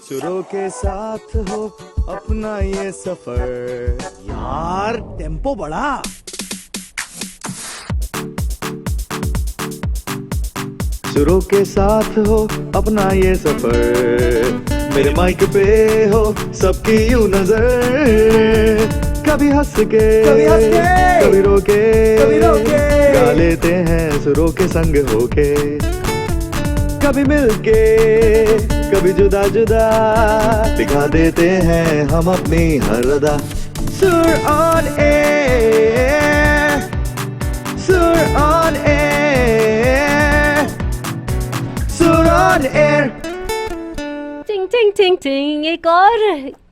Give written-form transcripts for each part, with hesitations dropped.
सुरों के साथ हो अपना ये सफर। यार टेम्पो बढ़ा। सुरों के साथ हो अपना ये सफर। मेरे माइक पे हो सबकी यूं नजर। कभी हंस के कभी रोके गा लेते हैं सुरों के संग होके। कभी मिलके कभी जुदा जुदा दिखा देते हैं हम अपनी हर अदा। सुर ऑन एयर, सुर ऑन एयर, सुर ऑन एयर। टिंग टिंग टिंग टिंग, एक और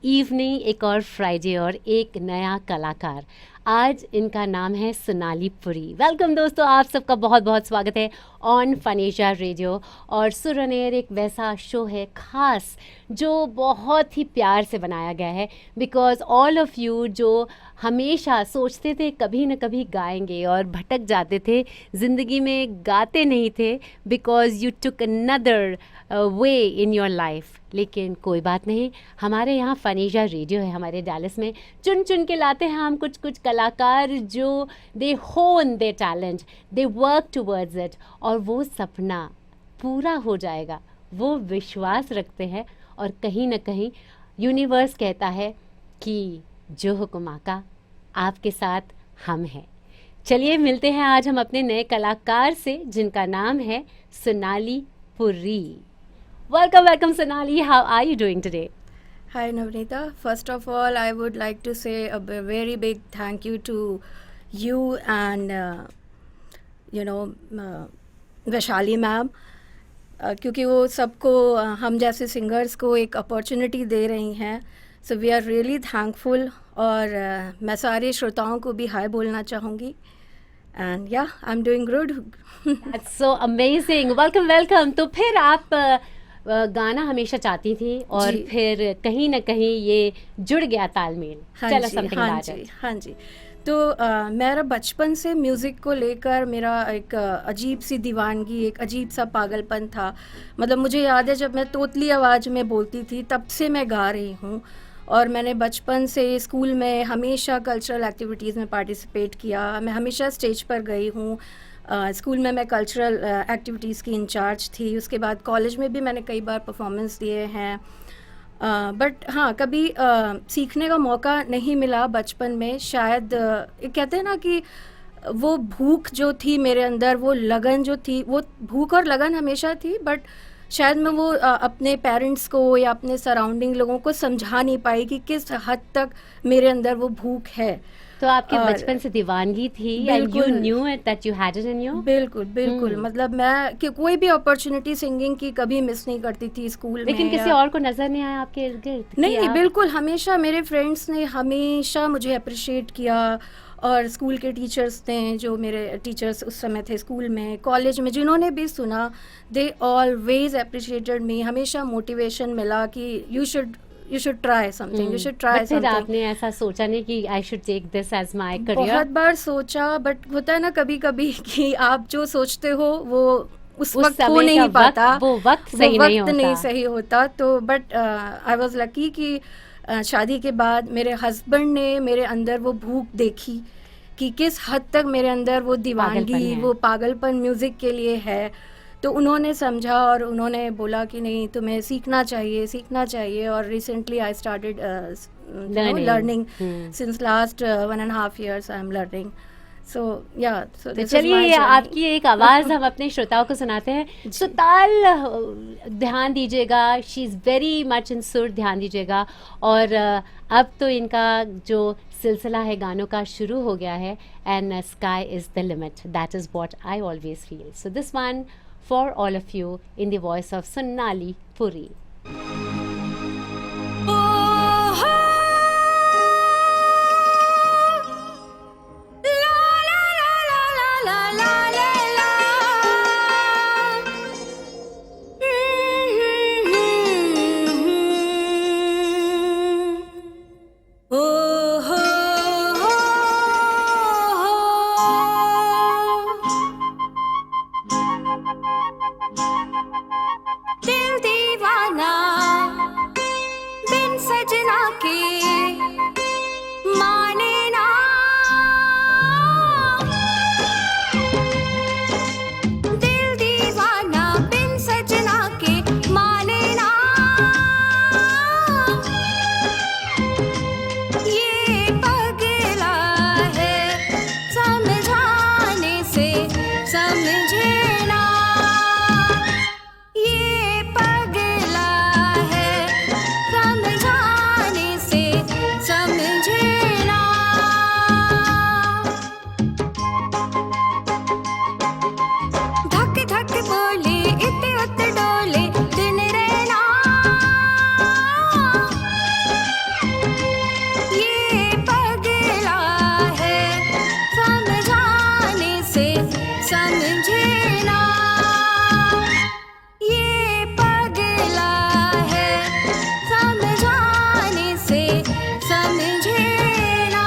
इवनिंग, एक और फ्राइडे और एक नया कलाकार। आज इनका नाम है सोनाली पुरी। वेलकम दोस्तों, आप सबका बहुत बहुत स्वागत है ऑन फनेजा रेडियो। और सुर ऑन एयर एक वैसा शो है ख़ास जो बहुत ही प्यार से बनाया गया है, बिकॉज़ ऑल ऑफ़ यू जो हमेशा सोचते थे कभी न कभी गाएंगे और भटक जाते थे, ज़िंदगी में गाते नहीं थे because you took another way in your life. लेकिन कोई बात नहीं, हमारे यहाँ फनेजा रेडियो है, हमारे डैलस में चुन चुन के लाते हैं हम कुछ कुछ कलाकार जो they hone their talent, they work towards it, और वो सपना पूरा हो जाएगा, वो विश्वास रखते हैं। और कहीं ना कहीं यूनिवर्स कहता है कि जो हुक्म आका, आपके साथ हम हैं। चलिए मिलते हैं आज हम अपने नए कलाकार से जिनका नाम है Sonali Puri. Welcome, welcome Sonali. How are you doing today? Hi Navneeta. First of all, I would like to say a very big thank you to you and Vaishali ma'am, क्योंकि वो सबको हम जैसे सिंगर्स को एक अपॉर्चुनिटी दे रही हैं। So we are really thankful. और मैं सारे श्रोताओं को भी हाय बोलना चाहूँगी। एंड या I am doing good. That's so amazing. Welcome, welcome. तो फिर आप गाना हमेशा चाहती थी और फिर कहीं ना कहीं ये जुड़ गया तालमेल। चलो something about it. हाँ जी। तो मेरा बचपन से म्यूज़िक को लेकर मेरा एक अजीब सी दीवानगी, एक अजीब सा पागलपन था। मतलब मुझे याद है जब मैं तोतली आवाज़ में बोलती थी तब से मैं गा रही हूँ। और मैंने बचपन से स्कूल में हमेशा कल्चरल एक्टिविटीज़ में पार्टिसिपेट किया। मैं हमेशा स्टेज पर गई हूँ। स्कूल में मैं कल्चरल एक्टिविटीज़ की इंचार्ज थी। उसके बाद कॉलेज में भी मैंने कई बार परफॉर्मेंस दिए हैं। बट हाँ, कभी सीखने का मौका नहीं मिला बचपन में। शायद कहते हैं ना कि वो भूख जो थी मेरे अंदर, वो लगन जो थी, वो भूख और लगन हमेशा थी। बट शायद मैं वो अपने पेरेंट्स को या अपने सराउंडिंग लोगों को समझा नहीं पाई कि किस हद तक मेरे अंदर वो भूख है। तो आपके बचपन से दीवानगी थी and you knew it that you had it in you? बिल्कुल। मतलब मैं कि कोई भी अपॉर्चुनिटी सिंगिंग की कभी मिस नहीं करती थी स्कूल में। लेकिन किसी और को नजर नहीं आया आपके इर्द गिर्द? नहीं, बिल्कुल। हमेशा मेरे फ्रेंड्स ने हमेशा मुझे अप्रिशिएट किया। और स्कूल के टीचर्स ने, जो मेरे टीचर्स उस समय थे स्कूल में, कॉलेज में, जिन्होंने भी सुना, दे ऑलवेज अप्रिशिएटेड मी। हमेशा मोटिवेशन मिला कि you should try something, you should try something. आपने ऐसा सोचा नहीं कि I should take this as my career? बहुत बार सोचा, बट होता है ना कभी कभी कि आप जो सोचते हो वो उस वक्त हो नहीं पाता, वो वक्त नहीं सही होता। तो बट आई वाज लकी कि शादी के बाद मेरे हस्बैंड ने मेरे अंदर वो भूख देखी कि किस हद तक मेरे अंदर वो दीवानगी, वो पागलपन म्यूज़िक के लिए है। तो उन्होंने समझा और उन्होंने बोला कि नहीं, तुम्हें सीखना चाहिए। और recently I started learning. Since last 1.5 years I am learning. तो चलिए आपकी एक आवाज़ हम अपने श्रोताओं को सुनाते हैं। सुताल ध्यान दीजिएगा, she is very much in सुर, ध्यान दीजिएगा। और अब तो इनका जो सिलसिला है गानों का शुरू हो गया है, and sky is the limit, that is what I always feel. So this one for all of you in the voice of Sonali Puri. दिल दीवाना बिन सजना के माने ना, दिल दीवाना बिन सजना के माने ना, ये पगला है समझाने से समझे ना, ये पगला है समझाने से समझे ना। धक धक बोले इत उत डोले दिन रहना, ये पगला है समझाने से समझे ना, ये पगला है समझाने से समझे ना।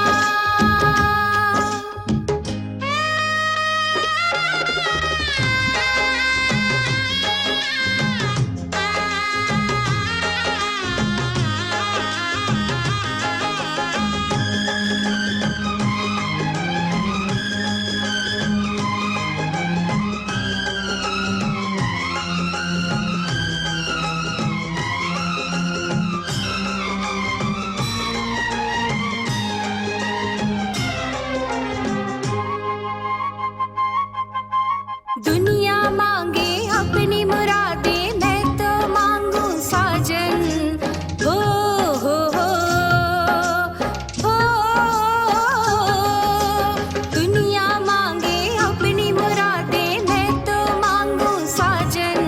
दुनिया मांगे अपनी मुरादें, मैं तो मांगू साजन। हो हो हो हो, दुनिया मांगे अपनी मुरादें, मैं तो मांगू साजन।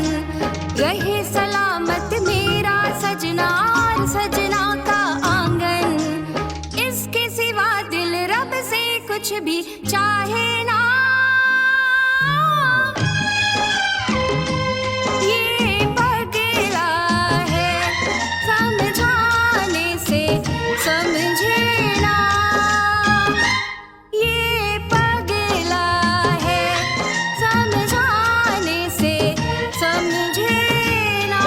रहे सलामत मेरा सजना और सजना का आंगन, इसके सिवा दिल रब से कुछ भी चाहे ना, ये पगला है समझाने से समझे ना, ये पगला है समझाने से समझे ना।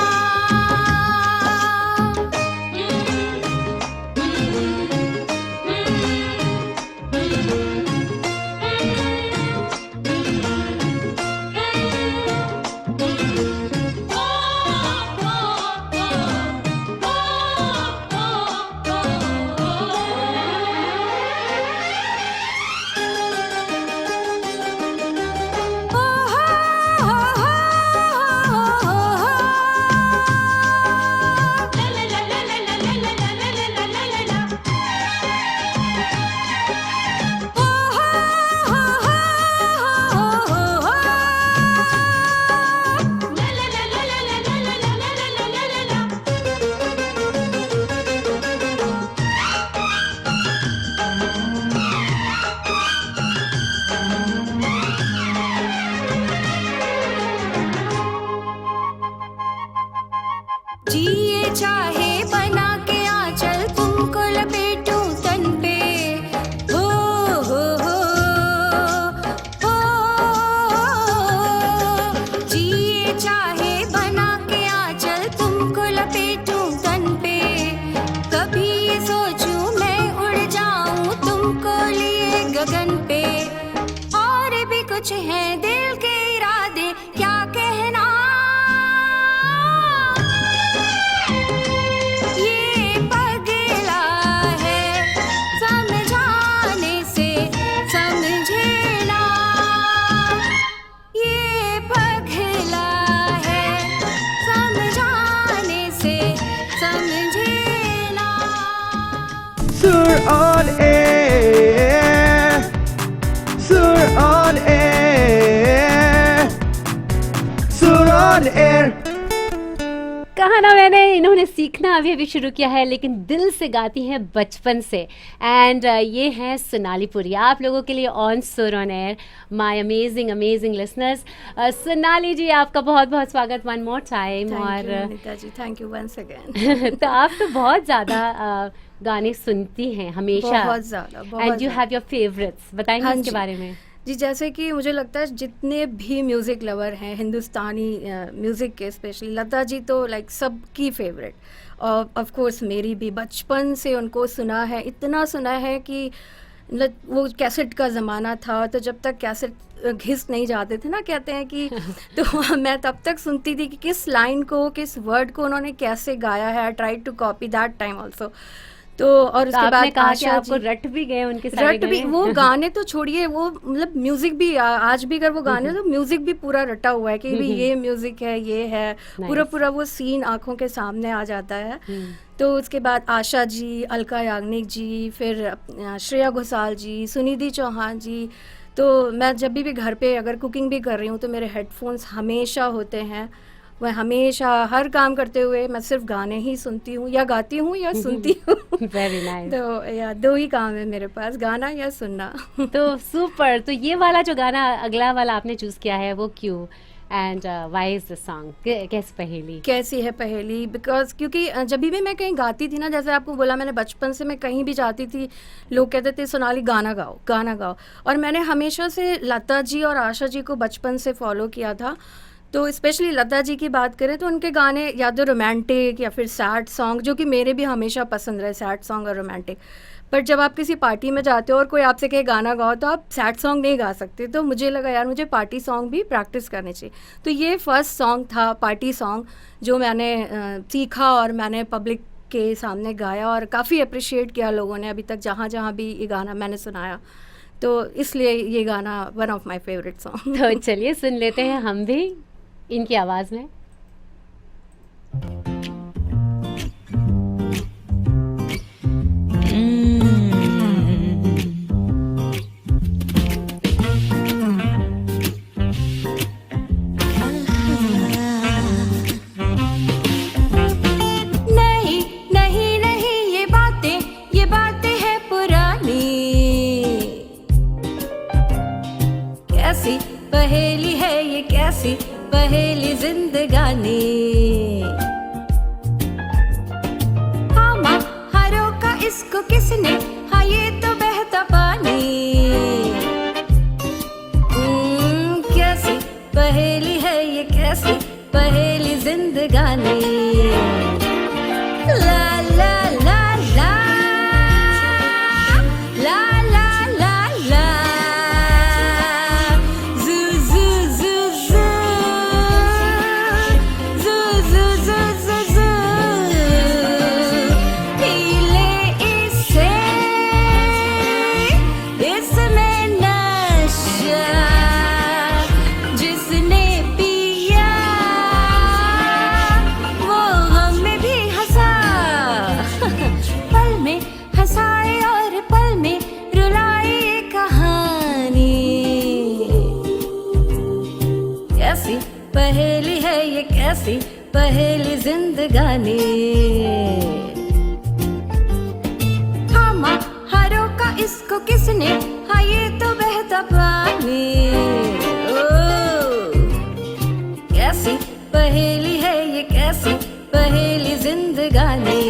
जिए चाहे बना के आंचल तुमको लपेटूं तन पे, हो हो हो हो, जिए चाहे बना के आंचल तुमको लपेटूं तन पे, कभी ये सोचूं मैं उड़ जाऊं तुमको लिए गगन पे, और भी कुछ है दिल के इरादे क्या कहना, ये पगला है समझाने से समझे ना, ये पगला है समझाने से समझे ना। Sur on air, Sur on air, Sur on air. कहा ना मैंने, इन्होंने सीखना अभी अभी शुरू किया है लेकिन दिल से गाती हैं बचपन से। एंड ये हैं सोनाली पुरी, आप लोगों के लिए ऑन सुर on air, my amazing amazing listeners. Sonali ji, आपका बहुत बहुत स्वागत वन मोर टाइम। और Anita ji, thank you once again. तो आप तो बहुत ज़्यादा गाने सुनती हैं हमेशा, बहुत ज़्यादा। And you have your favourites, बताएंगे हाँ इसके जी। बारे में? जी, जैसे कि मुझे लगता है जितने भी म्यूज़िक लवर हैं हिंदुस्तानी म्यूज़िक के, स्पेशली लता जी तो लाइक सबकी फेवरेट, और ऑफ कोर्स मेरी भी बचपन से उनको सुना है, इतना सुना है कि वो कैसेट का ज़माना था, तो जब तक कैसेट घिस नहीं जाते थे ना, कहते हैं कि तो मैं तब तक सुनती थी कि किस लाइन को, किस वर्ड को उन्होंने कैसे गाया है। I try to copy that time also. तो और तो उसके आपने बाद कहा कि आशा आपको जी, रट भी गए उनके सारे रट भी, गाने? वो गाने तो छोड़िए, वो मतलब म्यूजिक भी आज भी अगर वो गाने तो म्यूजिक भी पूरा रटा हुआ है कि भी ये म्यूजिक है, ये है, पूरा पूरा वो सीन आंखों के सामने आ जाता है। तो उसके बाद आशा जी, अलका याग्निक जी, फिर श्रेया घोषाल जी, सुनिधि चौहान जी। तो मैं जब भी घर पे अगर कुकिंग भी कर रही हूँ तो मेरे हेडफोन्स हमेशा होते हैं। मैं हमेशा हर काम करते हुए मैं सिर्फ गाने ही सुनती हूँ, या गाती हूँ या सुनती हूँ। Very nice. तो या दो ही काम है मेरे पास, गाना या सुनना। तो सुपर। तो ये वाला जो गाना अगला वाला आपने चूज किया है वो क्यों, and why is the song कैसी पहेली? कैसी है पहेली? बिकॉज क्योंकि जब भी मैं कहीं गाती थी ना, जैसे आपको बोला मैंने बचपन से मैं कहीं भी जाती थी, लोग कहते थे सोनाली गाना गाओ, गाना गाओ। और मैंने हमेशा से लता जी और आशा जी को बचपन से फॉलो किया था। तो स्पेशली लता जी की बात करें तो उनके गाने या तो रोमांटिक या फिर सैड सॉन्ग, जो कि मेरे भी हमेशा पसंद रहे, सैड सॉन्ग और रोमांटिक। बट जब आप किसी पार्टी में जाते हो और कोई आपसे कहे गाना गाओ, तो आप सैड सॉन्ग नहीं गा सकते। तो मुझे लगा यार मुझे पार्टी सॉन्ग भी प्रैक्टिस करनी चाहिए। तो ये फर्स्ट सॉन्ग था पार्टी सॉन्ग जो मैंने सीखा और मैंने पब्लिक के सामने गाया, और काफ़ी अप्रिशिएट किया लोगों ने अभी तक जहाँ जहाँ भी ये गाना मैंने सुनाया। तो इसलिए ये गाना one of my favourite song. तो चलिए सुन लेते हैं हम भी इनकी आवाज़ में। पहेली है ये, कैसी पहेली जिंदगानी। हरों का इसको किसने, हाँ ये तो बहता पानी। कैसी पहेली है ये, कैसी पहेली जिंदगानी। ला ला ला ला ला ला ला ला, जू जू जू जू, जू जू जू जू जू, पीले इसे, इसमें नशा, जिसने पिया वो हमें भी हंसा। पल में हंसाए और पल में रुलाए कहानी। कैसी पहेली है ये, कैसी पहेली जिंदगानी। हरों का इसको किसने, हाँ ये तो बहता पानी। कैसी पहेली है ये, कैसी पहेली जिंदगानी।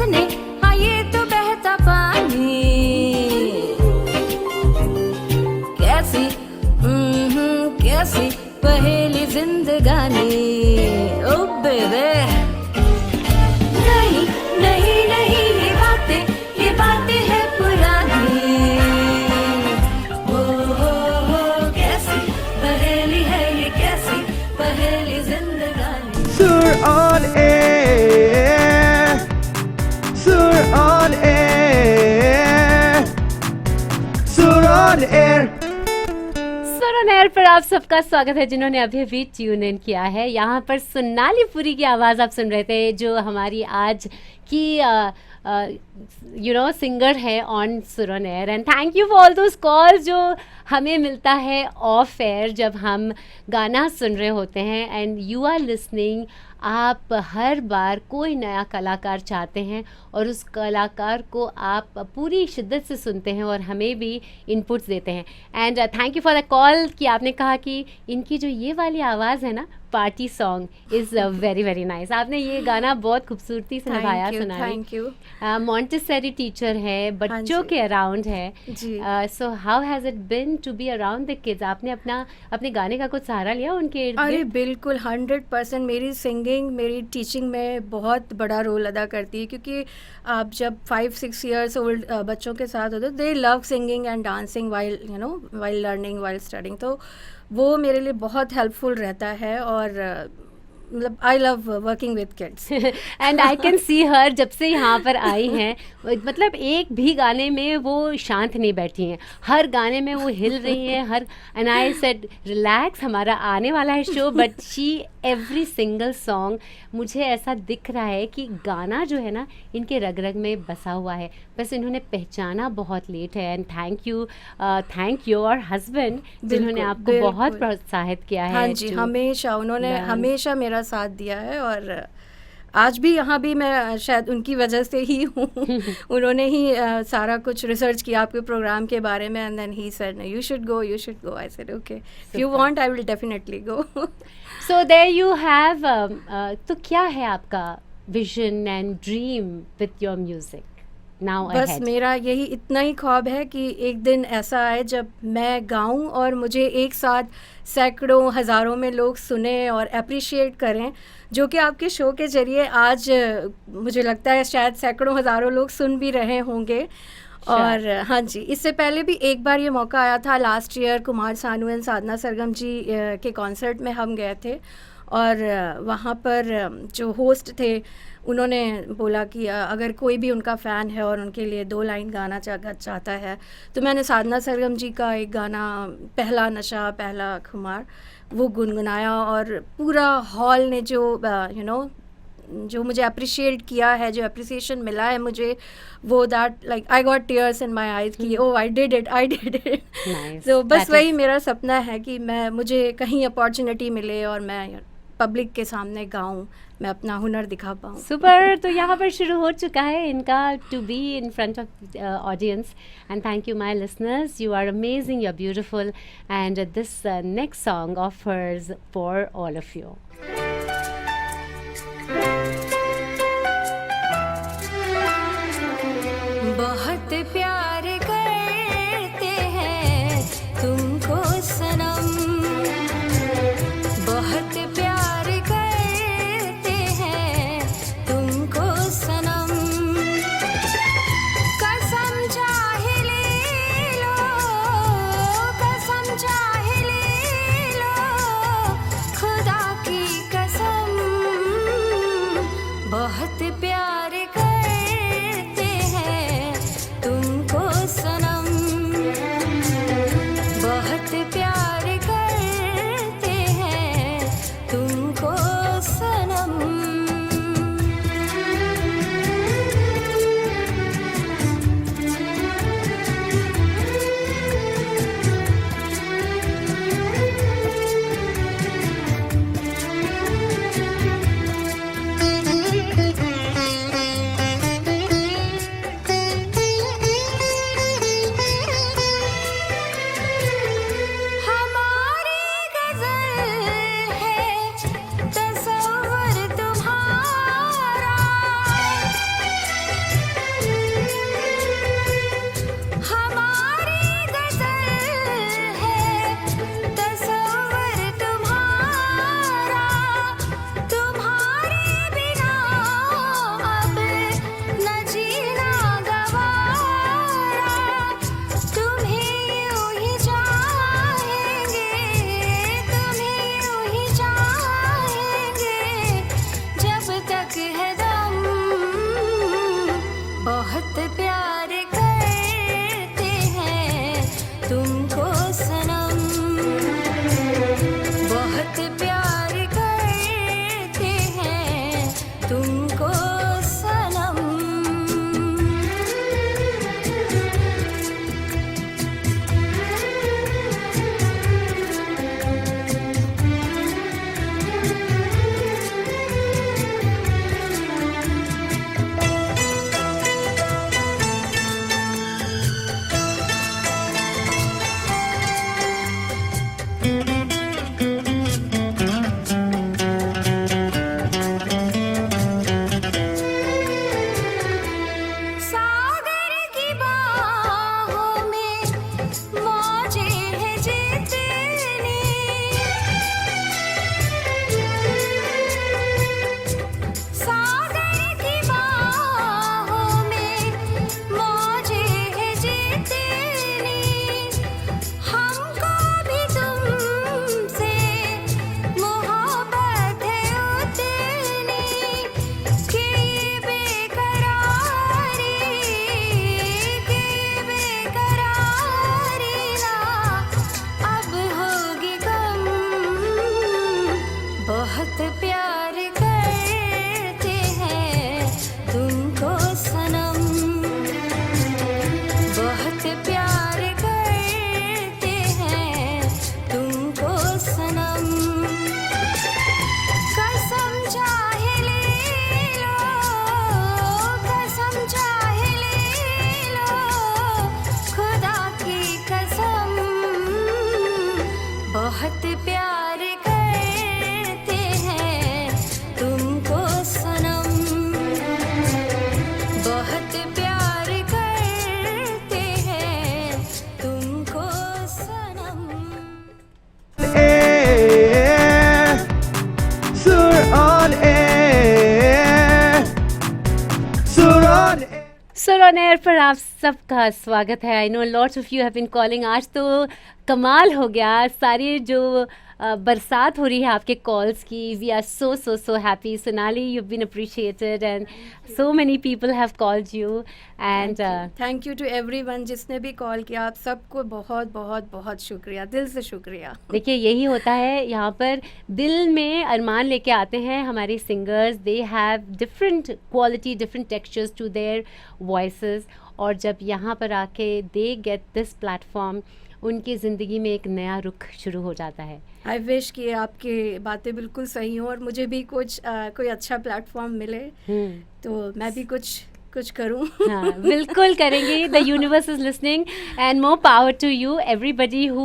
सुने हाँ ये तो बहता पानी कैसी कैसी पहेली जिंदगानी ओ बेबे नहीं नहीं नहीं ये बातें है पुरानी हो कैसी पहेली है ये कैसी पहेली जिंदगानी Sur on air, Sur on air, Sur on air. सुर ऑन एयर पर आप सबका स्वागत है जिन्होंने अभी अभी ट्यून इन किया है। यहाँ पर सोनाली पुरी की आवाज़ आप सुन रहे थे जो हमारी आज की सिंगर है ऑन सुर on air. And thank you for all those calls जो हमें मिलता है ऑफ एयर जब हम गाना सुन रहे होते हैं एंड यू आर लिसनिंग। आप हर बार कोई नया कलाकार चाहते हैं और उस कलाकार को आप पूरी शिद्दत से सुनते हैं और हमें भी इनपुट्स देते हैं। And thank you for the call कि आपने कहा कि इनकी जो ये वाली आवाज़ है ना party song is very very nice. आपने ये गाना बहुत खूबसूरती से निभाया Sunali. Thank you. Montessori teacher है, बच्चों के अराउंड है। जी। So how has it been to be around the kids? आपने अपने गाने का कुछ सहारा लिया उनके इर्द अरे गिर्द? बिल्कुल 100% मेरी सिंगिंग मेरी टीचिंग में बहुत बड़ा रोल अदा करती है क्योंकि आप जब 5-6 इयर्स ओल्ड बच्चों के साथ होते दे love singing and dancing while learning while studying, तो वो मेरे लिए बहुत हेल्पफुल रहता है और मतलब I love working with kids. And I can see हर जब से यहाँ पर आई हैं, मतलब एक भी गाने में वो शांत नहीं बैठी हैं, हर गाने में वो हिल रही हैं हर। एंड आई सेड रिलैक्स, हमारा आने वाला है show, but she every single song मुझे ऐसा दिख रहा है कि गाना जो है ना इनके रग रग में बसा हुआ है, बस इन्होंने पहचाना बहुत लेट है। एंड थैंक योर हस्बैंड जिन्होंने बिल्कुल, आपको बिल्कुल। बहुत प्रोत्साहित किया है। हाँ जी, हमेशा उन्होंने learn. हमेशा मेरा साथ दिया है और आज भी यहाँ भी मैं शायद उनकी वजह से ही हूँ। उन्होंने ही सारा कुछ रिसर्च किया आपके प्रोग्राम के बारे में and then he said you should go. I said okay, if you want I will definitely go. So there you have. तो क्या है आपका vision and dream with your music now बस अहेड? मेरा यही इतना ही ख्वाब है कि एक दिन ऐसा आए जब मैं गाऊं और मुझे एक साथ सैकड़ों हज़ारों में लोग सुने और अप्रिशिएट करें, जो कि आपके शो के ज़रिए आज मुझे लगता है शायद सैकड़ों हज़ारों लोग सुन भी रहे होंगे। और हाँ जी, इससे पहले भी एक बार ये मौका आया था last year, Kumar Sanu and Sadhana Sargam जी के कॉन्सर्ट में हम गए थे और वहाँ पर जो होस्ट थे उन्होंने बोला कि अगर कोई भी उनका फ़ैन है और उनके लिए 2 लाइन गाना चाहता है तो मैंने साधना सरगम जी का एक गाना पहला नशा पहला खुमार वो गुनगुनाया और पूरा हॉल ने जो मुझे अप्रिशिएट किया है, जो अप्रिसिएशन मिला है मुझे, वो that like I got tears in my eyes कि ओह आई डिड इट। Nice. तो बस That वही is- मेरा सपना है कि मुझे कहीं अपॉर्चुनिटी मिले और मैं पब्लिक के सामने गाऊं, मैं अपना हुनर दिखा पाऊं। सुपर। तो यहाँ पर शुरू हो चुका है इनका to be in front of audience. And thank you my listeners, you are amazing, you are beautiful. And this next song offers for all of you. बहुत प्यार करते हैं तुमको सनम, बहुत प्यार करते हैं तुमको सनम, कसम चाहे ले लो, कसम चाहे ले लो, खुदा की सर ऑन एयर पर आप सबका स्वागत है। I know lots of you have been calling. आज तो कमाल हो गया, सारी जो बरसात हो रही है आपके कॉल्स की। We are so so so happy. Sonali, you been appreciated and so many people have called you and thank you to everyone जिसने भी कॉल किया। आप सबको बहुत बहुत बहुत शुक्रिया, दिल से शुक्रिया। देखिए यही होता है, यहाँ पर दिल में अरमान लेके आते हैं हमारे singers. They have different quality, different textures to their voices, और जब यहाँ पर आके दे गेट दिस प्लेटफॉर्म, उनकी ज़िंदगी में एक नया रुख शुरू हो जाता है। आई विश कि आपकी बातें बिल्कुल सही हों और मुझे भी कुछ कोई अच्छा प्लेटफॉर्म मिले तो मैं भी कुछ करूं। हाँ, बिल्कुल करेंगे। The universe is listening and more power to you. Everybody who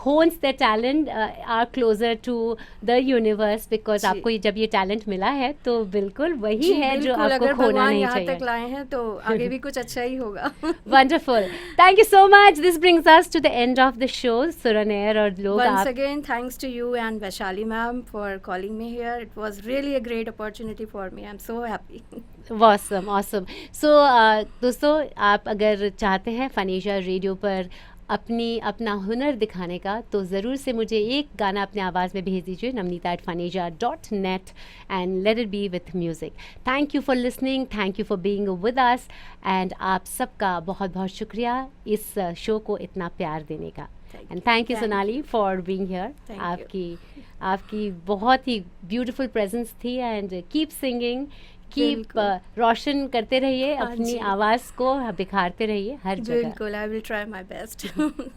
hones the talent are closer to the universe, because आपको जब ये टैलेंट मिला है तो बिल्कुल वही है जो आपको खोना नहीं यहाँ चाहिए। तक लाए हैं तो आगे भी कुछ अच्छा ही होगा। Wonderful, thank you so much. This brings us to the end of the show. सुर ऑन एयर और लोग Once आप again, thanks to you and Vaishali ma'am for calling me here. It was really a great opportunity for me. I'm so happy. awesome awesome so दोस्तों, आप अगर चाहते हैं फनीशा radio पर अपना हुनर दिखाने का, तो ज़रूर से मुझे एक गाना अपने आवाज़ में भेज दीजिए namnita@fanisha.net and let it be with music. Thank you for listening, thank you for being with us, and आप सबका बहुत बहुत शुक्रिया इस शो को इतना प्यार देने का। And thank you Sonali for being here. आपकी बहुत ही ब्यूटीफुल प्रेजेंस थी एंड कीप सिंगिंग, कीप रोशन करते रहिए, अपनी आवाज़ को बिखारते रहिए हर जगह। बिल्कुल, I will try my best.